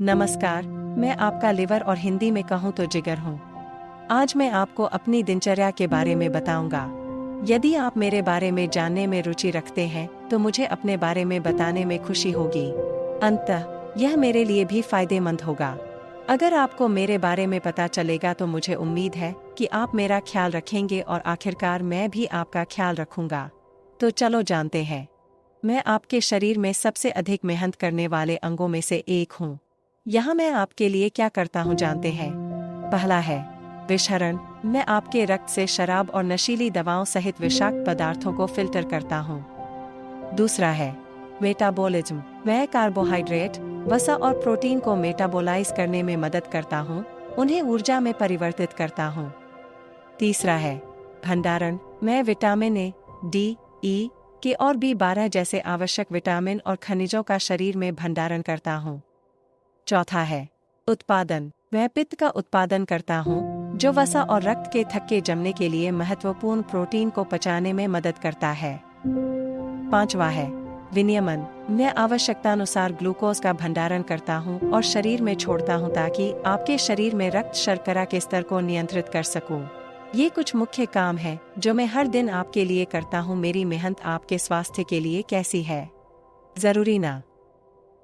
नमस्कार, मैं आपका लिवर और हिंदी में कहूँ तो जिगर हूँ। आज मैं आपको अपनी दिनचर्या के बारे में बताऊंगा। यदि आप मेरे बारे में जानने में रुचि रखते हैं तो मुझे अपने बारे में बताने में खुशी होगी। अंततः यह मेरे लिए भी फायदेमंद होगा। अगर आपको मेरे बारे में पता चलेगा तो मुझे उम्मीद है कि आप मेरा ख्याल रखेंगे और आखिरकार मैं भी आपका ख्याल रखूंगा। तो चलो जानते हैं। मैं आपके शरीर में सबसे अधिक मेहनत करने वाले अंगों में से एक हूँ। यहाँ मैं आपके लिए क्या करता हूँ जानते हैं। पहला है विषहरण। मैं आपके रक्त से शराब और नशीली दवाओं सहित विषाक्त पदार्थों को फिल्टर करता हूँ। दूसरा है मेटाबॉलिज्म। मैं कार्बोहाइड्रेट, वसा और प्रोटीन को मेटाबोलाइज करने में मदद करता हूँ, उन्हें ऊर्जा में परिवर्तित करता हूँ। तीसरा है भंडारण। मैं विटामिन ए, डी, ई, के और B12 जैसे आवश्यक विटामिन और खनिजों का शरीर में भंडारण करता हूँ। चौथा है उत्पादन। मैं पित्त का उत्पादन करता हूँ, जो वसा और रक्त के थक्के जमने के लिए महत्वपूर्ण प्रोटीन को पचाने में मदद करता है। पांचवा है विनियमन। मैं आवश्यकतानुसार ग्लूकोज का भंडारण करता हूँ और शरीर में छोड़ता हूँ ताकि आपके शरीर में रक्त शर्करा के स्तर को नियंत्रित कर सकूँ। ये कुछ मुख्य काम है जो मैं हर दिन आपके लिए करता हूँ। मेरी मेहनत आपके स्वास्थ्य के लिए कैसी है? जरूरी ना,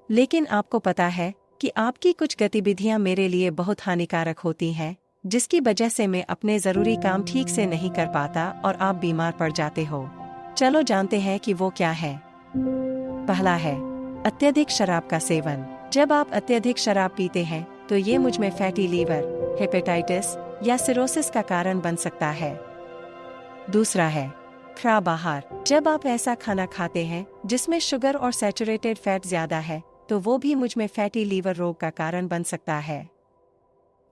लेकिन आपको पता है कि आपकी कुछ गतिविधियां मेरे लिए बहुत हानिकारक होती हैं, जिसकी वजह से मैं अपने जरूरी काम ठीक से नहीं कर पाता और आप बीमार पड़ जाते हो। चलो जानते हैं कि वो क्या है। पहला है अत्यधिक शराब का सेवन। जब आप अत्यधिक शराब पीते हैं तो ये मुझ में फैटी लीवर, हेपेटाइटिस या सिरोसिस का कारण बन सकता है। दूसरा है खराब आहार। जब आप ऐसा खाना खाते हैं जिसमें शुगर और सैचुरेटेड फैट ज्यादा है तो वो भी मुझ में फैटी लीवर रोग का कारण बन सकता है।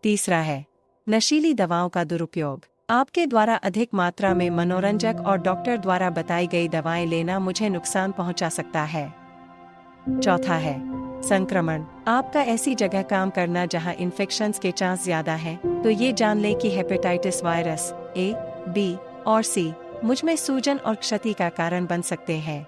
तीसरा है नशीली दवाओं का दुरुपयोग। आपके द्वारा अधिक मात्रा में मनोरंजक और डॉक्टर द्वारा बताई गई दवाएं लेना मुझे नुकसान पहुंचा सकता है। चौथा है संक्रमण। आपका ऐसी जगह काम करना जहां इन्फेक्शंस के चांस ज्यादा हैं, तो ये जान लें कि हेपेटाइटिस वायरस ए, बी और सी मुझ में सूजन और क्षति का कारण बन सकते हैं।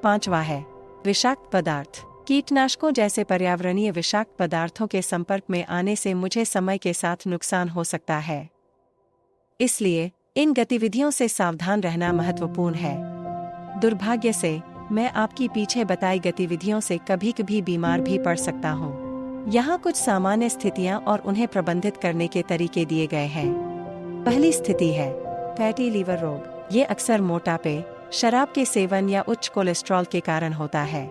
पांचवा है विषाक्त पदार्थ। कीटनाशकों जैसे पर्यावरणीय विषाक्त पदार्थों के संपर्क में आने से मुझे समय के साथ नुकसान हो सकता है, इसलिए इन गतिविधियों से सावधान रहना महत्वपूर्ण है। दुर्भाग्य से मैं आपकी पीछे बताई गतिविधियों से कभी-कभी बीमार भी पड़ सकता हूँ। यहाँ कुछ सामान्य स्थितियाँ और उन्हें प्रबंधित करने के तरीके दिए गए हैं। पहली स्थिति है फैटी लीवर रोग। ये अक्सर मोटापे, शराब के सेवन या उच्च कोलेस्ट्रॉल के कारण होता है।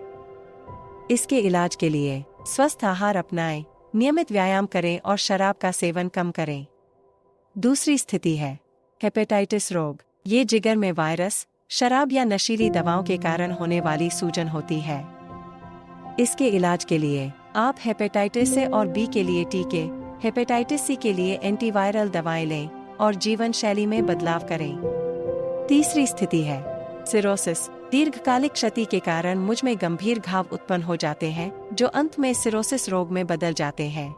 इसके इलाज के लिए स्वस्थ आहार अपनाएं, नियमित व्यायाम करें और शराब का सेवन कम करें। दूसरी स्थिति है हेपेटाइटिस रोग। ये जिगर में वायरस, शराब या नशीली दवाओं के कारण होने वाली सूजन होती है। इसके इलाज के लिए आप हेपेटाइटिस ए और बी के लिए टीके, हेपेटाइटिस सी के लिए एंटीवायरल दवाएं लें और जीवन शैली में बदलाव करें। तीसरी स्थिति है सिरोसिस। दीर्घकालिक क्षति के कारण मुझ में गंभीर घाव उत्पन्न हो जाते हैं जो अंत में सिरोसिस रोग में बदल जाते हैं।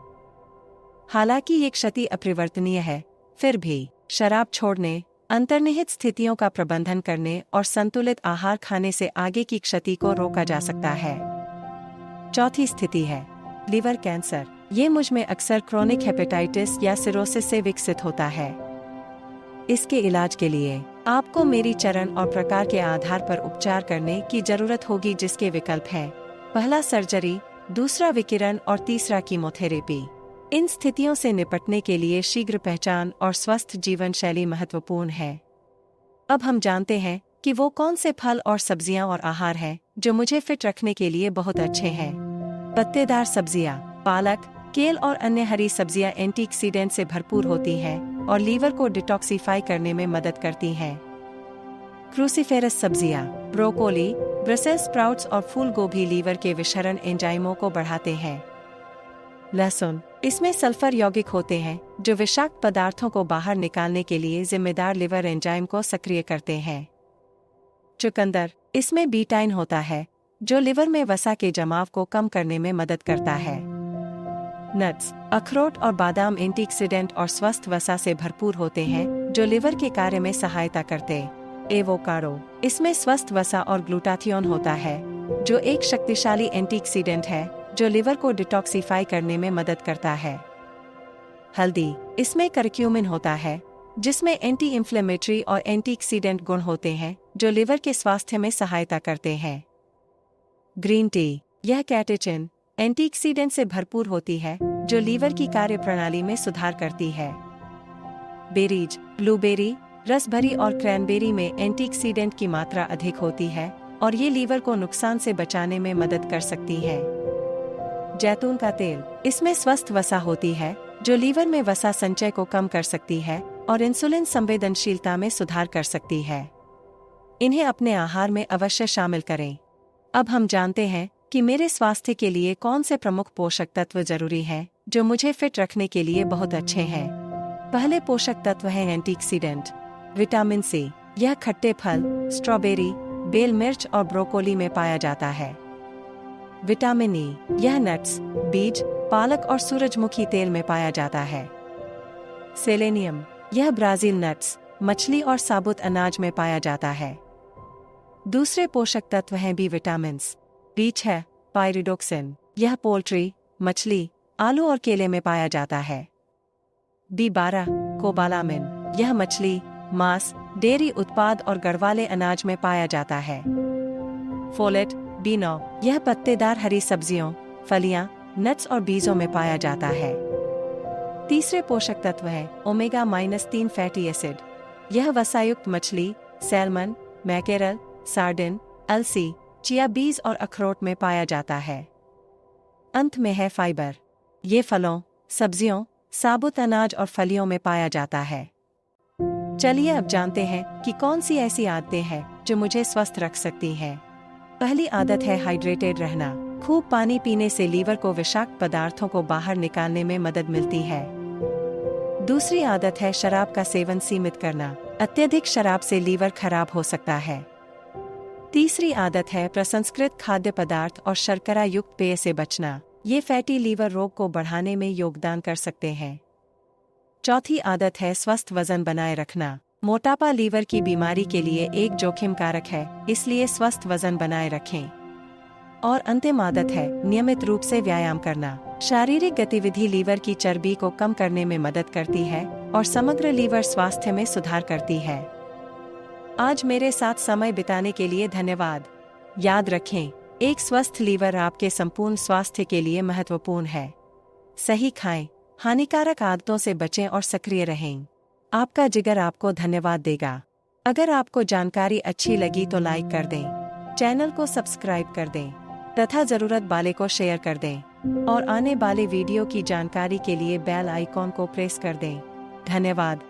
हालांकि ये क्षति अपरिवर्तनीय है, फिर भी शराब छोड़ने, अंतर्निहित स्थितियों का प्रबंधन करने और संतुलित आहार खाने से आगे की क्षति को रोका जा सकता है। चौथी स्थिति है लिवर कैंसर। ये मुझ में अक्सर क्रोनिक हेपेटाइटिस या सिरोसिस से विकसित होता है। इसके इलाज के लिए आपको मेरी चरण और प्रकार के आधार पर उपचार करने की जरूरत होगी, जिसके विकल्प हैं पहला सर्जरी, दूसरा विकिरण और तीसरा कीमोथेरेपी। इन स्थितियों से निपटने के लिए शीघ्र पहचान और स्वस्थ जीवन शैली महत्वपूर्ण है। अब हम जानते हैं कि वो कौन से फल और सब्जियां और आहार हैं जो मुझे फिट रखने के लिए बहुत अच्छे हैं। पत्तेदार सब्जियां, पालक, केल और अन्य हरी सब्जियां एंटीऑक्सीडेंट से भरपूर होती हैं और लीवर को डिटॉक्सिफाई करने में मदद करती हैं। क्रूसीफेरस सब्जियां, ब्रोकोली, ब्रसेल्स स्प्राउट्स और फूल गोभी लीवर के विषहरण एंजाइमों को बढ़ाते हैं। लहसुन, इसमें सल्फर यौगिक होते हैं जो विषाक्त पदार्थों को बाहर निकालने के लिए जिम्मेदार लिवर एंजाइम को सक्रिय करते हैं। चुकंदर, इसमें बीटाइन होता है जो लिवर में वसा के जमाव को कम करने में मदद करता है। नट्स, अखरोट और बादाम एंटीऑक्सीडेंट और स्वस्थ वसा से भरपूर होते हैं जो लिवर के कार्य में सहायता करते। एवोकाडो, इसमें स्वस्थ वसा और ग्लूटाथियोन होता है जो एक शक्तिशाली एंटीऑक्सीडेंट है जो लिवर को डिटॉक्सिफाई करने में मदद करता है। हल्दी, इसमें करक्यूमिन होता है, जिसमें एंटी इंफ्लेमेटरी और एंटीऑक्सीडेंट गुण होते हैं, जो लिवर के स्वास्थ्य में सहायता करते हैं। ग्रीन टी, यह कैटेचिन, एंटीऑक्सीडेंट से भरपूर होती है, जो लीवर की कार्यप्रणाली में सुधार करती है। बेरीज, ब्लूबेरी, रसभरी और क्रैनबेरी में एंटीऑक्सीडेंट की मात्रा अधिक होती है और ये लीवर को नुकसान से बचाने में मदद कर सकती है। जैतून का तेल, इसमें स्वस्थ वसा होती है, जो लीवर में वसा संचय को कम कर सकती है और इंसुलिन संवेदनशीलता में सुधार कर सकती है। इन्हें अपने आहार में अवश्य शामिल करें। अब हम जानते हैं कि मेरे स्वास्थ्य के लिए कौन से प्रमुख पोषक तत्व जरूरी हैं, जो मुझे फिट रखने के लिए बहुत अच्छे हैं। पहले पोषक तत्व है एंटीऑक्सीडेंट। विटामिन सी, यह खट्टे फल, स्ट्रॉबेरी, बेल मिर्च और ब्रोकोली में पाया जाता है। विटामिन ई, यह नट्स, बीज, पालक और सूरजमुखी तेल में पाया जाता है। सेलेनियम, यह ब्राजील नट्स, मछली और साबुत अनाज में पाया जाता है। दूसरे पोषक तत्व हैं बी विटामिन्स। बीच है पायरिडोक्सिन, यह पोल्ट्री, मछली, आलू और केले में पाया जाता है। B12 कोबालामिन, यह मछली, मांस, डेयरी उत्पाद और गढ़वाले अनाज में पाया जाता है। फोलेट B9, यह पत्तेदार हरी सब्जियों, फलियां, नट्स और बीजों में पाया जाता है। तीसरे पोषक तत्व है ओमेगा-3 फैटी एसिड, यह वसायुक्त मछली, सैल्मन, मैकेरल, सार्डिन, अलसी, चिया बीज और अखरोट में पाया जाता है। अंत में है फाइबर, ये फलों, सब्जियों, साबुत अनाज और फलियों में पाया जाता है। चलिए अब जानते हैं कि कौन सी ऐसी आदतें हैं जो मुझे स्वस्थ रख सकती हैं। पहली आदत है हाइड्रेटेड रहना। खूब पानी पीने से लीवर को विषाक्त पदार्थों को बाहर निकालने में मदद मिलती है। दूसरी आदत है शराब का सेवन सीमित करना। अत्यधिक शराब से लीवर खराब हो सकता है। तीसरी आदत है प्रसंस्कृत खाद्य पदार्थ और शर्करा युक्त पेय से बचना। ये फैटी लीवर रोग को बढ़ाने में योगदान कर सकते हैं। चौथी आदत है स्वस्थ वजन बनाए रखना। मोटापा लीवर की बीमारी के लिए एक जोखिम कारक है, इसलिए स्वस्थ वजन बनाए रखें। और अंतिम आदत है नियमित रूप से व्यायाम करना। शारीरिक गतिविधि लीवर की चर्बी को कम करने में मदद करती है और समग्र लीवर स्वास्थ्य में सुधार करती है। आज मेरे साथ समय बिताने के लिए धन्यवाद। याद रखें, एक स्वस्थ लीवर आपके संपूर्ण स्वास्थ्य के लिए महत्वपूर्ण है। सही खाएं, हानिकारक आदतों से बचें और सक्रिय रहें। आपका जिगर आपको धन्यवाद देगा। अगर आपको जानकारी अच्छी लगी तो लाइक कर दें, चैनल को सब्सक्राइब कर दें तथा जरूरत वाले को शेयर कर दें और आने वाले वीडियो की जानकारी के लिए बेल आइकॉन को प्रेस कर दें। धन्यवाद।